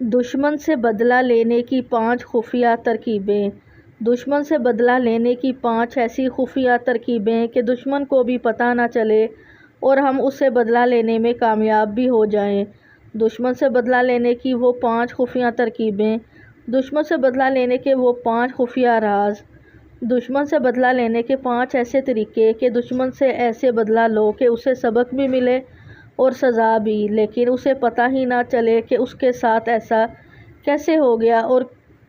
دشمن سے بدلہ لینے کی 5 خفیہ ترکیبیں۔ دشمن سے بدلہ لینے کی 5 ایسی خفیہ ترکیبیں کہ دشمن کو بھی پتہ نہ چلے اور ہم اس سے بدلہ لینے میں کامیاب بھی ہو جائیں۔ دشمن سے بدلہ لینے کی وہ 5 خفیہ ترکیبیں۔ دشمن سے بدلہ لینے کے وہ 5 خفیہ راز۔ دشمن سے بدلہ لینے کے 5 ایسے طریقے کہ دشمن سے ایسے بدلہ لو کہ اسے سبق بھی ملے اور سزا بھی، لیکن اسے پتہ ہی نہ چلے کہ اس کے ساتھ ایسا کیسے ہو گیا اور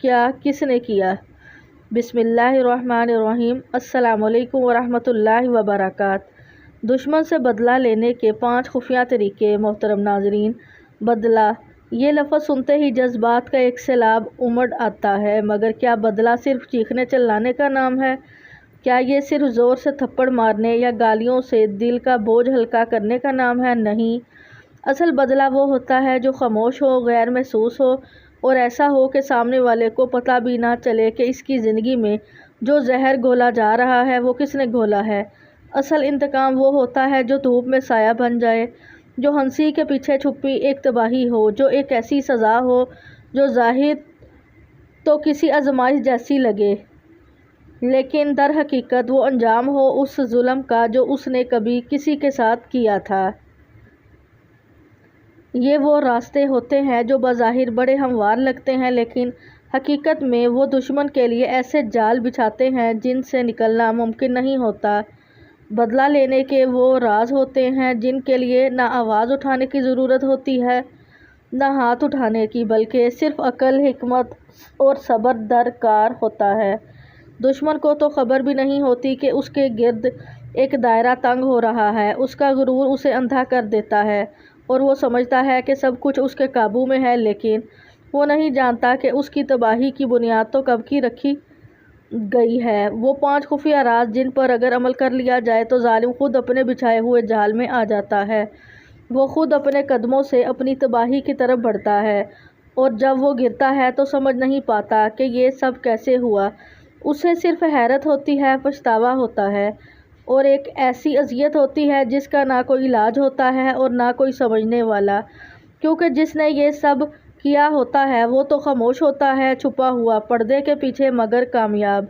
کیا کس نے کیا۔ بسم اللہ الرحمن الرحیم۔ السلام علیکم ورحمۃ اللہ وبرکاتہ۔ دشمن سے بدلہ لینے کے 5 خفیہ طریقے۔ محترم ناظرین، بدلہ، یہ لفظ سنتے ہی جذبات کا ایک سیلاب امڑ آتا ہے، مگر کیا بدلہ صرف چیخنے چلانے کا نام ہے؟ کیا یہ صرف زور سے تھپڑ مارنے یا گالیوں سے دل کا بوجھ ہلکا کرنے کا نام ہے؟ نہیں، اصل بدلہ وہ ہوتا ہے جو خاموش ہو، غیر محسوس ہو اور ایسا ہو کہ سامنے والے کو پتہ بھی نہ چلے کہ اس کی زندگی میں جو زہر گھولا جا رہا ہے وہ کس نے گھولا ہے۔ اصل انتقام وہ ہوتا ہے جو دھوپ میں سایہ بن جائے، جو ہنسی کے پیچھے چھپی ایک تباہی ہو، جو ایک ایسی سزا ہو جو ظاہر تو کسی آزمائش جیسی لگے، لیکن در حقیقت وہ انجام ہو اس ظلم کا جو اس نے کبھی کسی کے ساتھ کیا تھا۔ یہ وہ راستے ہوتے ہیں جو بظاہر بڑے ہموار لگتے ہیں، لیکن حقیقت میں وہ دشمن کے لیے ایسے جال بچھاتے ہیں جن سے نکلنا ممکن نہیں ہوتا۔ بدلہ لینے کے وہ راز ہوتے ہیں جن کے لیے نہ آواز اٹھانے کی ضرورت ہوتی ہے، نہ ہاتھ اٹھانے کی، بلکہ صرف عقل، حکمت اور صبر درکار ہوتا ہے۔ دشمن کو تو خبر بھی نہیں ہوتی کہ اس کے گرد ایک دائرہ تنگ ہو رہا ہے۔ اس کا غرور اسے اندھا کر دیتا ہے اور وہ سمجھتا ہے کہ سب کچھ اس کے قابو میں ہے، لیکن وہ نہیں جانتا کہ اس کی تباہی کی بنیاد تو کب کی رکھی گئی ہے۔ وہ 5 خفیہ راز جن پر اگر عمل کر لیا جائے تو ظالم خود اپنے بچھائے ہوئے جال میں آ جاتا ہے، وہ خود اپنے قدموں سے اپنی تباہی کی طرف بڑھتا ہے، اور جب وہ گرتا ہے تو سمجھ نہیں پاتا کہ یہ سب کیسے ہوا۔ اسے صرف حیرت ہوتی ہے، پچھتاوا ہوتا ہے اور ایک ایسی اذیت ہوتی ہے جس کا نہ کوئی علاج ہوتا ہے اور نہ کوئی سمجھنے والا، کیونکہ جس نے یہ سب کیا ہوتا ہے وہ تو خاموش ہوتا ہے، چھپا ہوا پردے کے پیچھے، مگر کامیاب۔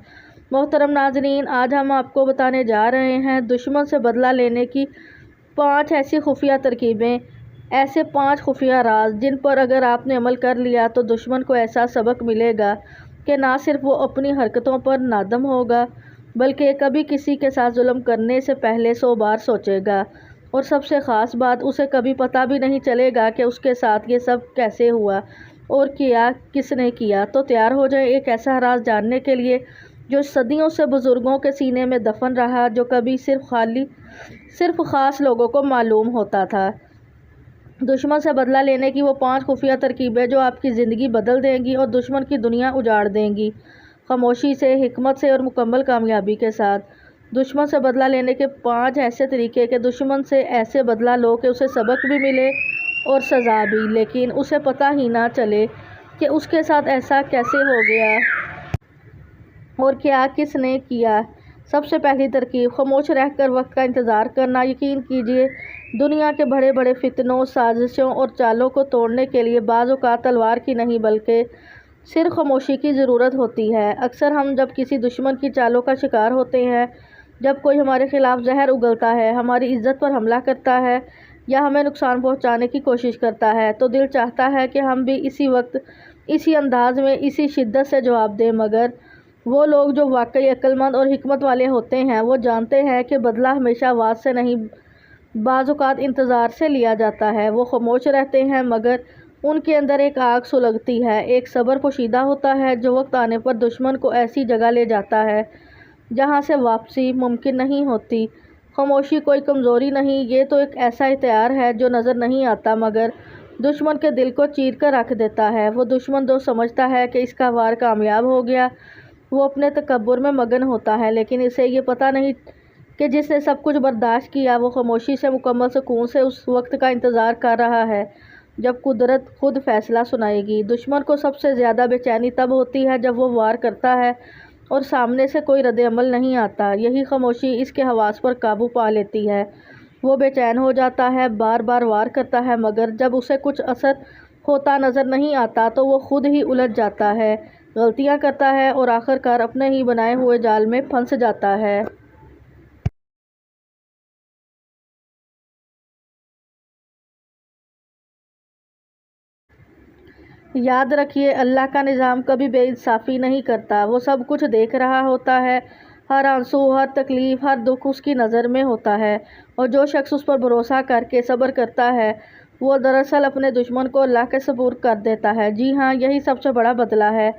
محترم ناظرین، آج ہم آپ کو بتانے جا رہے ہیں دشمن سے بدلہ لینے کی 5 ایسی خفیہ ترکیبیں، ایسے 5 خفیہ راز جن پر اگر آپ نے عمل کر لیا تو دشمن کو ایسا سبق ملے گا کہ نہ صرف وہ اپنی حرکتوں پر نادم ہوگا، بلکہ کبھی کسی کے ساتھ ظلم کرنے سے پہلے 100 بار سوچے گا، اور سب سے خاص بات، اسے کبھی پتہ بھی نہیں چلے گا کہ اس کے ساتھ یہ سب کیسے ہوا اور کیا کس نے کیا۔ تو تیار ہو جائیں ایک ایسا راز جاننے کے لیے جو صدیوں سے بزرگوں کے سینے میں دفن رہا، جو کبھی صرف خاص لوگوں کو معلوم ہوتا تھا۔ دشمن سے بدلہ لینے کی وہ 5 خفیہ ترکیبیں جو آپ کی زندگی بدل دیں گی اور دشمن کی دنیا اجاڑ دیں گی، خاموشی سے، حکمت سے اور مکمل کامیابی کے ساتھ۔ دشمن سے بدلہ لینے کے 5 ایسے طریقے کہ دشمن سے ایسے بدلہ لو کہ اسے سبق بھی ملے اور سزا بھی، لیکن اسے پتہ ہی نہ چلے کہ اس کے ساتھ ایسا کیسے ہو گیا اور کیا کس نے کیا۔ سب سے پہلی ترکیب، خاموش رہ کر وقت کا انتظار کرنا۔ یقین کیجیے، دنیا کے بڑے بڑے فتنوں، سازشوں اور چالوں کو توڑنے کے لیے بعض اوقات تلوار کی نہیں بلکہ صرف خاموشی کی ضرورت ہوتی ہے۔ اکثر ہم جب کسی دشمن کی چالوں کا شکار ہوتے ہیں، جب کوئی ہمارے خلاف زہر اگلتا ہے، ہماری عزت پر حملہ کرتا ہے یا ہمیں نقصان پہنچانے کی کوشش کرتا ہے، تو دل چاہتا ہے کہ ہم بھی اسی وقت، اسی انداز میں، اسی شدت سے جواب دیں، مگر وہ لوگ جو واقعی عقل مند اور حکمت والے ہوتے ہیں وہ جانتے ہیں کہ بدلہ ہمیشہ آواز سے نہیں، بعض اوقات انتظار سے لیا جاتا ہے۔ وہ خاموش رہتے ہیں، مگر ان کے اندر ایک آگ سلگتی ہے، ایک صبر پوشیدہ ہوتا ہے جو وقت آنے پر دشمن کو ایسی جگہ لے جاتا ہے جہاں سے واپسی ممکن نہیں ہوتی۔ خاموشی کوئی کمزوری نہیں، یہ تو ایک ایسا ہتھیار ہے جو نظر نہیں آتا مگر دشمن کے دل کو چیر کر رکھ دیتا ہے۔ وہ دشمن جو سمجھتا ہے کہ اس کا وار کامیاب ہو گیا، وہ اپنے تکبر میں مگن ہوتا ہے، لیکن اسے یہ پتہ نہیں کہ جس نے سب کچھ برداشت کیا وہ خاموشی سے، مکمل سکون سے اس وقت کا انتظار کر رہا ہے جب قدرت خود فیصلہ سنائے گی۔ دشمن کو سب سے زیادہ بے چینی تب ہوتی ہے جب وہ وار کرتا ہے اور سامنے سے کوئی رد عمل نہیں آتا۔ یہی خاموشی اس کے حواس پر قابو پا لیتی ہے۔ وہ بے چین ہو جاتا ہے، بار بار وار کرتا ہے، مگر جب اسے کچھ اثر ہوتا نظر نہیں آتا تو وہ خود ہی الجھ جاتا ہے، غلطیاں کرتا ہے اور آخر کار اپنے ہی بنائے ہوئے جال میں پھنس جاتا ہے۔ یاد رکھیے، اللہ کا نظام کبھی بے انصافی نہیں کرتا، وہ سب کچھ دیکھ رہا ہوتا ہے، ہر آنسو، ہر تکلیف، ہر دکھ اس کی نظر میں ہوتا ہے، اور جو شخص اس پر بھروسہ کر کے صبر کرتا ہے وہ دراصل اپنے دشمن کو اللہ کے سپرد کر دیتا ہے۔ جی ہاں، یہی سب سے بڑا بدلہ ہے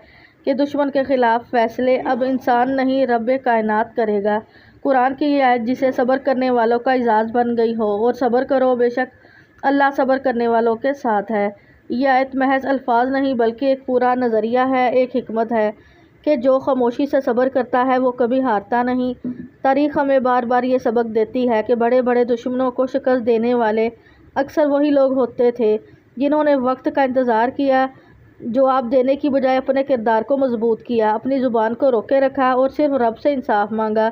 کہ دشمن کے خلاف فیصلے اب انسان نہیں، رب کائنات کرے گا۔ قرآن کی یہ آیت جسے صبر کرنے والوں کا اعزاز بن گئی ہو، اور صبر کرو بے شک اللہ صبر کرنے والوں کے ساتھ ہے، یہ آیت محض الفاظ نہیں بلکہ ایک پورا نظریہ ہے، ایک حکمت ہے کہ جو خاموشی سے صبر کرتا ہے وہ کبھی ہارتا نہیں۔ تاریخ ہمیں بار بار یہ سبق دیتی ہے کہ بڑے بڑے دشمنوں کو شکست دینے والے اکثر وہی لوگ ہوتے تھے جنہوں نے وقت کا انتظار کیا، جواب دینے کی بجائے اپنے کردار کو مضبوط کیا، اپنی زبان کو روکے رکھا اور صرف رب سے انصاف مانگا۔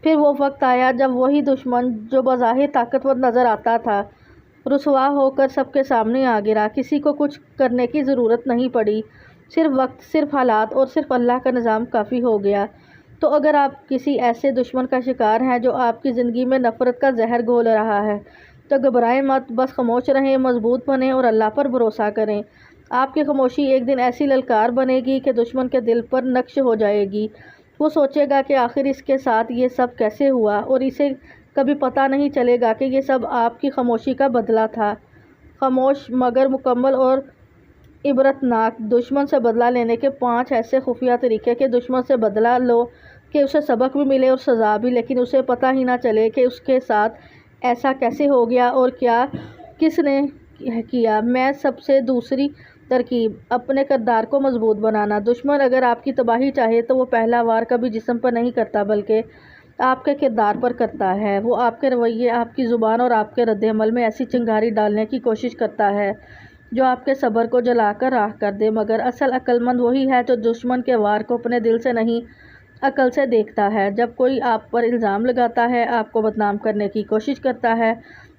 پھر وہ وقت آیا جب وہی دشمن جو بظاہر طاقتور نظر آتا تھا رسوا ہو کر سب کے سامنے آ گرا۔ کسی کو کچھ کرنے کی ضرورت نہیں پڑی، صرف وقت، صرف حالات اور صرف اللہ کا نظام کافی ہو گیا۔ تو اگر آپ کسی ایسے دشمن کا شکار ہیں جو آپ کی زندگی میں نفرت کا زہر گھول رہا ہے تو گھبرائیں مت، بس خاموش رہیں، مضبوط بنیں اور اللہ پر بھروسہ کریں۔ آپ کی خاموشی ایک دن ایسی للکار بنے گی کہ دشمن کے دل پر نقش ہو جائے گی۔ وہ سوچے گا کہ آخر اس کے ساتھ یہ سب کیسے ہوا، اور اسے کبھی پتہ نہیں چلے گا کہ یہ سب آپ کی خاموشی کا بدلہ تھا۔ خاموش مگر مکمل اور عبرتناک دشمن سے بدلہ لینے کے 5 ایسے خفیہ طریقے کہ دشمن سے بدلہ لو کہ اسے سبق بھی ملے اور سزا بھی، لیکن اسے پتہ ہی نہ چلے کہ اس کے ساتھ ایسا کیسے ہو گیا اور کیا کس نے کیا۔ میں سب سے دوسری ترکیب، اپنے کردار کو مضبوط بنانا۔ دشمن اگر آپ کی تباہی چاہے تو وہ پہلا وار کبھی جسم پر نہیں کرتا بلکہ آپ کے کردار پر کرتا ہے۔ وہ آپ کے رویے، آپ کی زبان اور آپ کے رد عمل میں ایسی چنگاری ڈالنے کی کوشش کرتا ہے جو آپ کے صبر کو جلا کر راکھ کر دے، مگر اصل عقل مند وہی ہے جو دشمن کے وار کو اپنے دل سے نہیں عقل سے دیکھتا ہے۔ جب کوئی آپ پر الزام لگاتا ہے، آپ کو بدنام کرنے کی کوشش کرتا ہے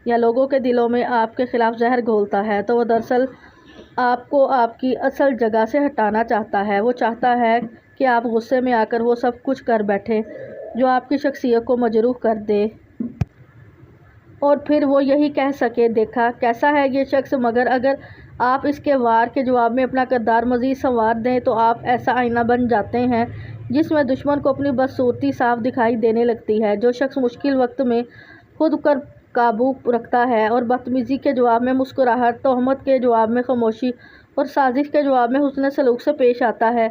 یا لوگوں کے دلوں میں آپ کے خلاف زہر گھولتا ہے تو وہ دراصل آپ کو آپ کی اصل جگہ سے ہٹانا چاہتا ہے۔ وہ چاہتا ہے کہ آپ غصے میں آ کر وہ سب کچھ کر بیٹھیں جو آپ کی شخصیت کو مجروح کر دے، اور پھر وہ یہی کہہ سکے، دیکھا کیسا ہے یہ شخص۔ مگر اگر آپ اس کے وار کے جواب میں اپنا کردار مزید سنوار دیں تو آپ ایسا آئینہ بن جاتے ہیں جس میں دشمن کو اپنی بدصورتی صاف دکھائی دینے لگتی ہے۔ جو شخص مشکل وقت میں خود پر قابو رکھتا ہے اور بدتمیزی کے جواب میں مسکراہٹ، تہمت کے جواب میں خاموشی اور سازش کے جواب میں حسن سلوک سے پیش آتا ہے،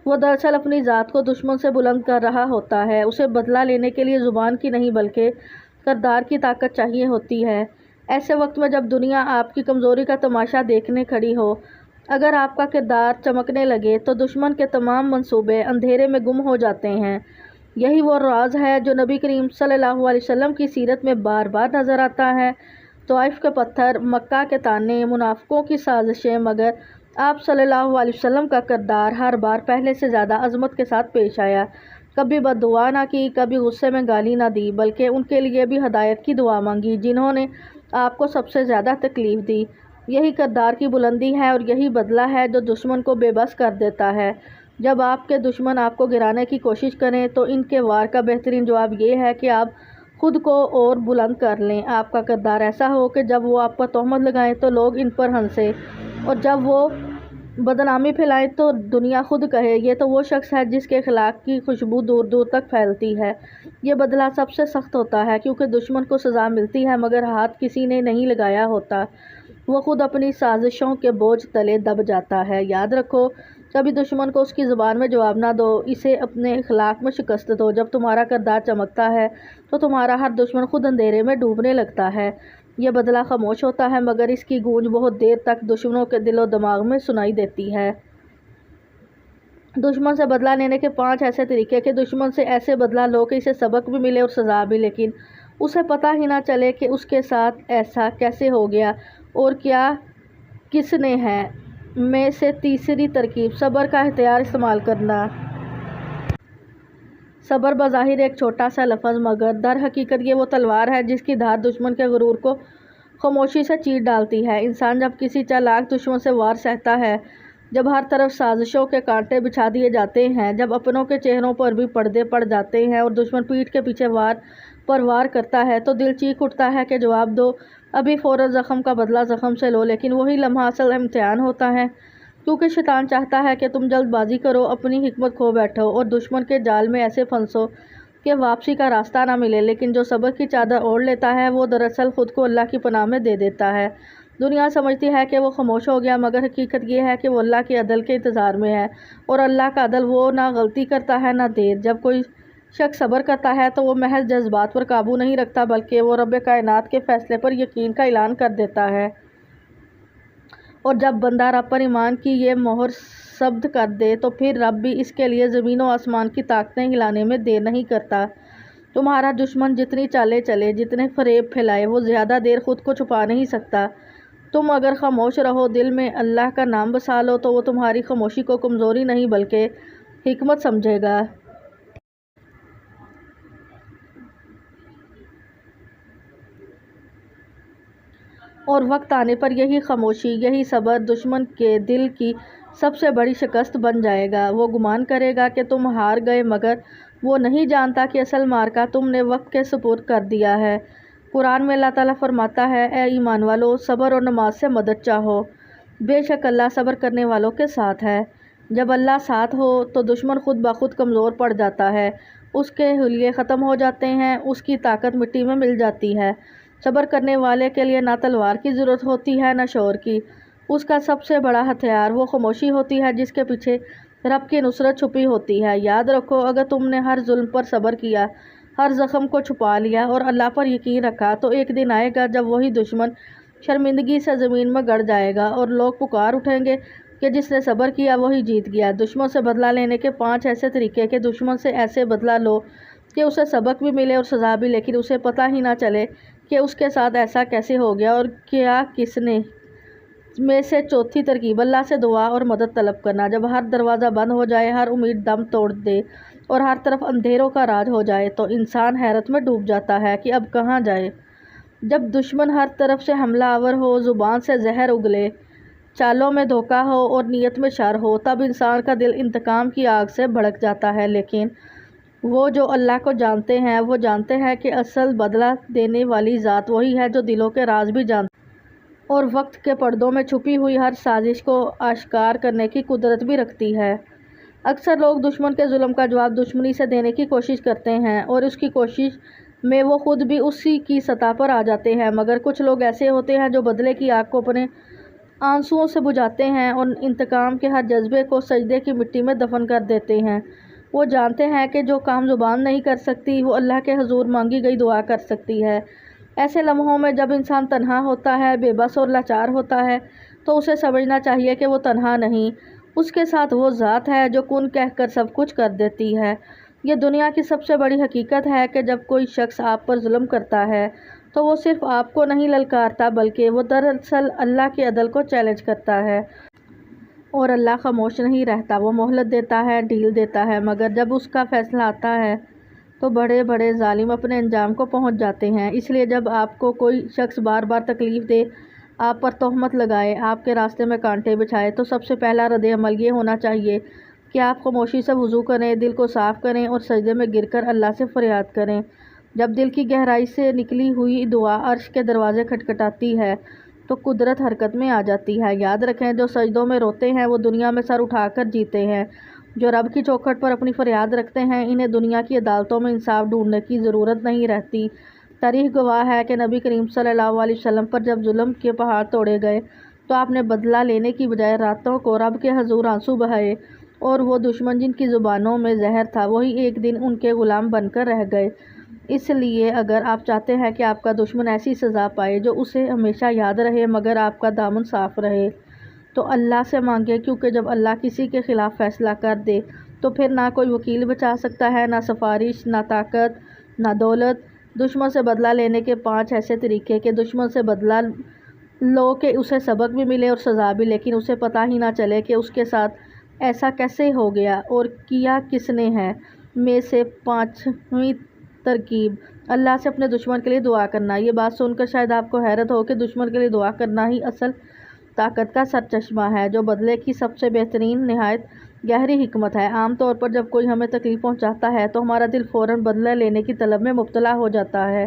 وہ دراصل اپنی ذات کو دشمن سے بلند کر رہا ہوتا ہے۔ اسے بدلہ لینے کے لیے زبان کی نہیں بلکہ کردار کی طاقت چاہیے ہوتی ہے۔ ایسے وقت میں جب دنیا آپ کی کمزوری کا تماشا دیکھنے کھڑی ہو، اگر آپ کا کردار چمکنے لگے تو دشمن کے تمام منصوبے اندھیرے میں گم ہو جاتے ہیں۔ یہی وہ راز ہے جو نبی کریم صلی اللہ علیہ وسلم کی سیرت میں بار بار نظر آتا ہے۔ طائف کے پتھر، مکہ کے طعنے، منافقوں کی سازشیں، مگر آپ صلی اللہ علیہ وسلم کا کردار ہر بار پہلے سے زیادہ عظمت کے ساتھ پیش آیا۔ کبھی بد دعا نہ کی، کبھی غصے میں گالی نہ دی، بلکہ ان کے لیے بھی ہدایت کی دعا مانگی جنہوں نے آپ کو سب سے زیادہ تکلیف دی۔ یہی کردار کی بلندی ہے اور یہی بدلہ ہے جو دشمن کو بے بس کر دیتا ہے۔ جب آپ کے دشمن آپ کو گرانے کی کوشش کریں تو ان کے وار کا بہترین جواب یہ ہے کہ آپ خود کو اور بلند کر لیں۔ آپ کا کردار ایسا ہو کہ جب وہ آپ پر تہمت لگائیں تو لوگ ان پر ہنسیں، اور جب وہ بدنامی پھیلائیں تو دنیا خود کہے، یہ تو وہ شخص ہے جس کے اخلاق کی خوشبو دور دور تک پھیلتی ہے۔ یہ بدلہ سب سے سخت ہوتا ہے کیونکہ دشمن کو سزا ملتی ہے مگر ہاتھ کسی نے نہیں لگایا ہوتا، وہ خود اپنی سازشوں کے بوجھ تلے دب جاتا ہے۔ یاد رکھو، کبھی دشمن کو اس کی زبان میں جواب نہ دو، اسے اپنے اخلاق میں شکست دو۔ جب تمہارا کردار چمکتا ہے تو تمہارا ہر دشمن خود اندھیرے میں ڈوبنے لگتا ہے۔ یہ بدلہ خاموش ہوتا ہے مگر اس کی گونج بہت دیر تک دشمنوں کے دل و دماغ میں سنائی دیتی ہے۔ دشمن سے بدلہ لینے کے 5 ایسے طریقے کہ دشمن سے ایسے بدلہ لو کہ اسے سبق بھی ملے اور سزا بھی، لیکن اسے پتہ ہی نہ چلے کہ اس کے ساتھ ایسا کیسے ہو گیا اور کیا کس نے ہے۔ میں سے تیسری ترکیب، صبر کا اختیار استعمال کرنا۔ صبر بظاہر ایک چھوٹا سا لفظ، مگر در حقیقت یہ وہ تلوار ہے جس کی دھار دشمن کے غرور کو خاموشی سے چیر ڈالتی ہے۔ انسان جب کسی چالاک دشمن سے وار سہتا ہے، جب ہر طرف سازشوں کے کانٹے بچھا دیے جاتے ہیں، جب اپنوں کے چہروں پر بھی پردے پڑ جاتے ہیں اور دشمن پیٹھ کے پیچھے وار پر وار کرتا ہے، تو دل چیخ اٹھتا ہے کہ جواب دو، ابھی فوراً زخم کا بدلہ زخم سے لو۔ لیکن وہی لمحہ اصل امتحان ہوتا ہے، کیونکہ شیطان چاہتا ہے کہ تم جلد بازی کرو، اپنی حکمت کھو بیٹھو اور دشمن کے جال میں ایسے پھنسو کہ واپسی کا راستہ نہ ملے۔ لیکن جو صبر کی چادر اوڑھ لیتا ہے، وہ دراصل خود کو اللہ کی پناہ میں دے دیتا ہے۔ دنیا سمجھتی ہے کہ وہ خاموش ہو گیا، مگر حقیقت یہ ہے کہ وہ اللہ کے عدل کے انتظار میں ہے، اور اللہ کا عدل وہ نہ غلطی کرتا ہے نہ دیر۔ جب کوئی شخص صبر کرتا ہے تو وہ محض جذبات پر قابو نہیں رکھتا، بلکہ وہ رب کائنات کے فیصلے پر یقین کا اعلان کر دیتا ہے۔ اور جب بندہ رب پر ایمان کی یہ مہر ثبت کر دے تو پھر رب بھی اس کے لیے زمین و آسمان کی طاقتیں ہلانے میں دیر نہیں کرتا۔ تمہارا دشمن جتنی چالیں چلے، جتنے فریب پھیلائے، وہ زیادہ دیر خود کو چھپا نہیں سکتا۔ تم اگر خاموش رہو، دل میں اللہ کا نام بسا لو، تو وہ تمہاری خاموشی کو کمزوری نہیں بلکہ حکمت سمجھے گا۔ اور وقت آنے پر یہی خاموشی، یہی صبر دشمن کے دل کی سب سے بڑی شکست بن جائے گا۔ وہ گمان کرے گا کہ تم ہار گئے، مگر وہ نہیں جانتا کہ اصل معرکہ تم نے وقت کے سپرد کر دیا ہے۔ قرآن میں اللہ تعالیٰ فرماتا ہے، اے ایمان والو، صبر اور نماز سے مدد چاہو، بے شک اللہ صبر کرنے والوں کے ساتھ ہے۔ جب اللہ ساتھ ہو تو دشمن خود بخود کمزور پڑ جاتا ہے، اس کے حلیے ختم ہو جاتے ہیں، اس کی طاقت مٹی میں مل جاتی ہے۔ صبر کرنے والے کے لیے نہ تلوار کی ضرورت ہوتی ہے نہ شور کی۔ اس کا سب سے بڑا ہتھیار وہ خاموشی ہوتی ہے جس کے پیچھے رب کی نصرت چھپی ہوتی ہے۔ یاد رکھو، اگر تم نے ہر ظلم پر صبر کیا، ہر زخم کو چھپا لیا اور اللہ پر یقین رکھا، تو ایک دن آئے گا جب وہی دشمن شرمندگی سے زمین میں گڑ جائے گا اور لوگ پکار اٹھیں گے کہ جس نے صبر کیا وہی جیت گیا۔ دشمن سے بدلہ لینے کے 5 ایسے طریقے کہ دشمن سے ایسے بدلہ لو کہ اسے سبق بھی ملے اور سزا بھی، لیکن اسے پتہ ہی نہ چلے کہ اس کے ساتھ ایسا کیسے ہو گیا اور کیا کس نے۔ میں سے چوتھی ترکیب، اللہ سے دعا اور مدد طلب کرنا۔ جب ہر دروازہ بند ہو جائے، ہر امید دم توڑ دے اور ہر طرف اندھیروں کا راج ہو جائے، تو انسان حیرت میں ڈوب جاتا ہے کہ اب کہاں جائے۔ جب دشمن ہر طرف سے حملہ آور ہو، زبان سے زہر اگلے، چالوں میں دھوکہ ہو اور نیت میں شر ہو، تب انسان کا دل انتقام کی آگ سے بھڑک جاتا ہے۔ لیکن وہ جو اللہ کو جانتے ہیں، وہ جانتے ہیں کہ اصل بدلہ دینے والی ذات وہی ہے جو دلوں کے راز بھی جانتی ہے اور وقت کے پردوں میں چھپی ہوئی ہر سازش کو آشکار کرنے کی قدرت بھی رکھتی ہے۔ اکثر لوگ دشمن کے ظلم کا جواب دشمنی سے دینے کی کوشش کرتے ہیں اور اس کی کوشش میں وہ خود بھی اسی کی سطح پر آ جاتے ہیں، مگر کچھ لوگ ایسے ہوتے ہیں جو بدلے کی آگ کو اپنے آنسوؤں سے بجھاتے ہیں اور انتقام کے ہر جذبے کو سجدے کی مٹی میں دفن کر دیتے ہیں۔ وہ جانتے ہیں کہ جو کام زبان نہیں کر سکتی، وہ اللہ کے حضور مانگی گئی دعا کر سکتی ہے۔ ایسے لمحوں میں جب انسان تنہا ہوتا ہے، بے بس اور لاچار ہوتا ہے، تو اسے سمجھنا چاہیے کہ وہ تنہا نہیں، اس کے ساتھ وہ ذات ہے جو کن کہہ کر سب کچھ کر دیتی ہے۔ یہ دنیا کی سب سے بڑی حقیقت ہے کہ جب کوئی شخص آپ پر ظلم کرتا ہے تو وہ صرف آپ کو نہیں للکارتا، بلکہ وہ دراصل اللہ کے عدل کو چیلنج کرتا ہے۔ اور اللہ خاموش نہیں رہتا، وہ مہلت دیتا ہے، ڈھیل دیتا ہے، مگر جب اس کا فیصلہ آتا ہے تو بڑے بڑے ظالم اپنے انجام کو پہنچ جاتے ہیں۔ اس لیے جب آپ کو کوئی شخص بار بار تکلیف دے، آپ پر تہمت لگائے، آپ کے راستے میں کانٹے بچھائے، تو سب سے پہلا رد عمل یہ ہونا چاہیے کہ آپ خاموشی سے وضو کریں، دل کو صاف کریں اور سجدے میں گر کر اللہ سے فریاد کریں۔ جب دل کی گہرائی سے نکلی ہوئی دعا عرش کے دروازے کھٹکھٹاتی ہے تو قدرت حرکت میں آ جاتی ہے۔ یاد رکھیں، جو سجدوں میں روتے ہیں وہ دنیا میں سر اٹھا کر جیتے ہیں۔ جو رب کی چوکھٹ پر اپنی فریاد رکھتے ہیں، انہیں دنیا کی عدالتوں میں انصاف ڈھونڈنے کی ضرورت نہیں رہتی۔ تاریخ گواہ ہے کہ نبی کریم صلی اللہ علیہ وسلم پر جب ظلم کے پہاڑ توڑے گئے تو آپ نے بدلہ لینے کی بجائے راتوں کو رب کے حضور آنسو بہائے، اور وہ دشمن جن کی زبانوں میں زہر تھا وہی ایک دن ان کے غلام بن کر رہ گئے۔ اس لیے اگر آپ چاہتے ہیں کہ آپ کا دشمن ایسی سزا پائے جو اسے ہمیشہ یاد رہے مگر آپ کا دامن صاف رہے، تو اللہ سے مانگے، کیونکہ جب اللہ کسی کے خلاف فیصلہ کر دے تو پھر نہ کوئی وکیل بچا سکتا ہے، نہ سفارش، نہ طاقت، نہ دولت۔ دشمن سے بدلہ لینے کے 5 ایسے طریقے کہ دشمن سے بدلہ لو کہ اسے سبق بھی ملے اور سزا بھی، لیکن اسے پتہ ہی نہ چلے کہ اس کے ساتھ ایسا کیسے ہو گیا اور کیا کس نے ہے۔ میں سے 5ویں ترکیب، اللہ سے اپنے دشمن کے لیے دعا کرنا۔ یہ بات سن کر شاید آپ کو حیرت ہو کہ دشمن کے لیے دعا کرنا ہی اصل طاقت کا سرچشمہ ہے، جو بدلے کی سب سے بہترین نہایت گہری حکمت ہے۔ عام طور پر جب کوئی ہمیں تکلیف پہنچاتا ہے تو ہمارا دل فوراً بدلہ لینے کی طلب میں مبتلا ہو جاتا ہے،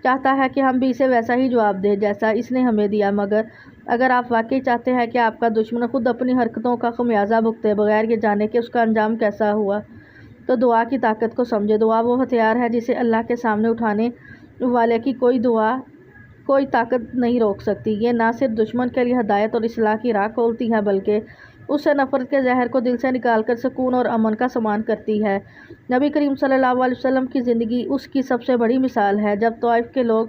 چاہتا ہے کہ ہم بھی اسے ویسا ہی جواب دیں جیسا اس نے ہمیں دیا۔ مگر اگر آپ واقعی چاہتے ہیں کہ آپ کا دشمن خود اپنی حرکتوں کا خمیازہ بھگتے بغیر یہ جانے کہ اس کا انجام کیسا ہوا، تو دعا کی طاقت کو سمجھے۔ دعا وہ ہتھیار ہے جسے اللہ کے سامنے اٹھانے والے کی کوئی دعا کوئی طاقت نہیں روک سکتی۔ یہ نہ صرف دشمن کے لیے ہدایت اور اصلاح کی راہ کھولتی ہے بلکہ اس سے نفرت کے زہر کو دل سے نکال کر سکون اور امن کا سامان کرتی ہے۔ نبی کریم صلی اللہ علیہ وسلم کی زندگی اس کی سب سے بڑی مثال ہے۔ جب طائف کے لوگ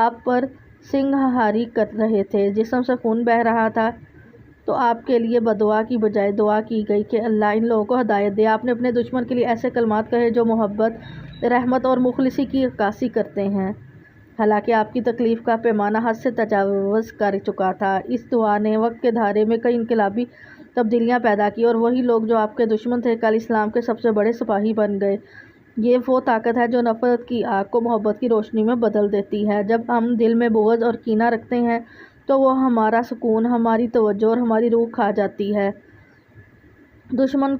آپ پر سنگھاری کر رہے تھے، جسم سے خون بہہ رہا تھا، تو آپ کے لیے بددعا کی بجائے دعا کی گئی کہ اللہ ان لوگوں کو ہدایت دے۔ آپ نے اپنے دشمن کے لیے ایسے کلمات کہے جو محبت، رحمت اور مخلصی کی عکاسی کرتے ہیں، حالانکہ آپ کی تکلیف کا پیمانہ حد سے تجاوز کر چکا تھا۔ اس دعا نے وقت کے دھارے میں کئی انقلابی تبدیلیاں پیدا کی، اور وہی لوگ جو آپ کے دشمن تھے کل اسلام کے سب سے بڑے سپاہی بن گئے۔ یہ وہ طاقت ہے جو نفرت کی آگ کو محبت کی روشنی میں بدل دیتی ہے۔ جب ہم دل میں بغض اور کینہ رکھتے ہیں تو وہ ہمارا سکون، ہماری توجہ اور ہماری روح کھا جاتی ہے۔ دشمن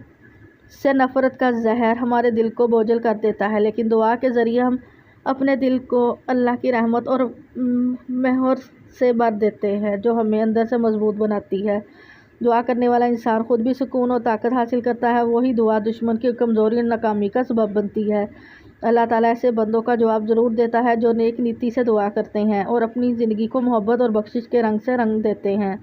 سے نفرت کا زہر ہمارے دل کو بوجھل کر دیتا ہے، لیکن دعا کے ذریعے ہم اپنے دل کو اللہ کی رحمت اور محور سے بھر دیتے ہیں، جو ہمیں اندر سے مضبوط بناتی ہے۔ دعا کرنے والا انسان خود بھی سکون اور طاقت حاصل کرتا ہے۔ وہی دعا دشمن کی کمزوری اور ناکامی کا سبب بنتی ہے۔ اللہ تعالیٰ ایسے بندوں کا جواب ضرور دیتا ہے جو نیک نیتی سے دعا کرتے ہیں اور اپنی زندگی کو محبت اور بخشش کے رنگ سے رنگ دیتے ہیں۔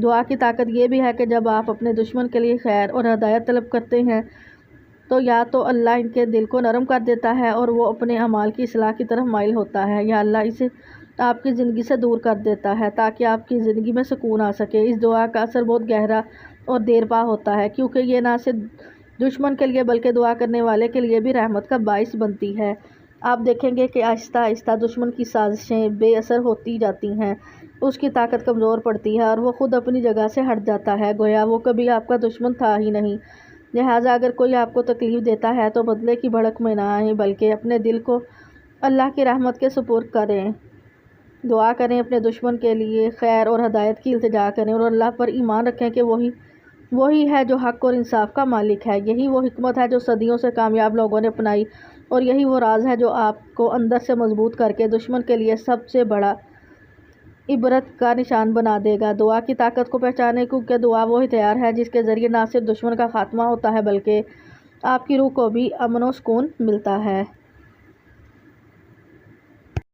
دعا کی طاقت یہ بھی ہے کہ جب آپ اپنے دشمن کے لیے خیر اور ہدایت طلب کرتے ہیں تو یا تو اللہ ان کے دل کو نرم کر دیتا ہے اور وہ اپنے اعمال کی اصلاح کی طرف مائل ہوتا ہے، یا اللہ اسے آپ کی زندگی سے دور کر دیتا ہے تاکہ آپ کی زندگی میں سکون آ سکے۔ اس دعا کا اثر بہت گہرا اور دیر پا ہوتا ہے، کیونکہ یہ نہ صرف دشمن کے لیے بلکہ دعا کرنے والے کے لیے بھی رحمت کا باعث بنتی ہے۔ آپ دیکھیں گے کہ آہستہ آہستہ دشمن کی سازشیں بے اثر ہوتی جاتی ہیں، اس کی طاقت کمزور پڑتی ہے اور وہ خود اپنی جگہ سے ہٹ جاتا ہے، گویا وہ کبھی آپ کا دشمن تھا ہی نہیں۔ لہٰذا اگر کوئی آپ کو تکلیف دیتا ہے تو بدلے کی بھڑک میں نہ آئیں، بلکہ اپنے دل کو اللہ کی رحمت کے سپرد کریں، دعا کریں، اپنے دشمن کے لیے خیر اور ہدایت کی التجا کریں اور اللہ پر ایمان رکھیں کہ وہی ہے جو حق اور انصاف کا مالک ہے۔ یہی وہ حکمت ہے جو صدیوں سے کامیاب لوگوں نے اپنائی، اور یہی وہ راز ہے جو آپ کو اندر سے مضبوط کر کے دشمن کے لیے سب سے بڑا عبرت کا نشان بنا دے گا۔ دعا کی طاقت کو پہچانیں، کیونکہ دعا وہ ہتھیار ہے جس کے ذریعے نہ صرف دشمن کا خاتمہ ہوتا ہے بلکہ آپ کی روح کو بھی امن و سکون ملتا ہے۔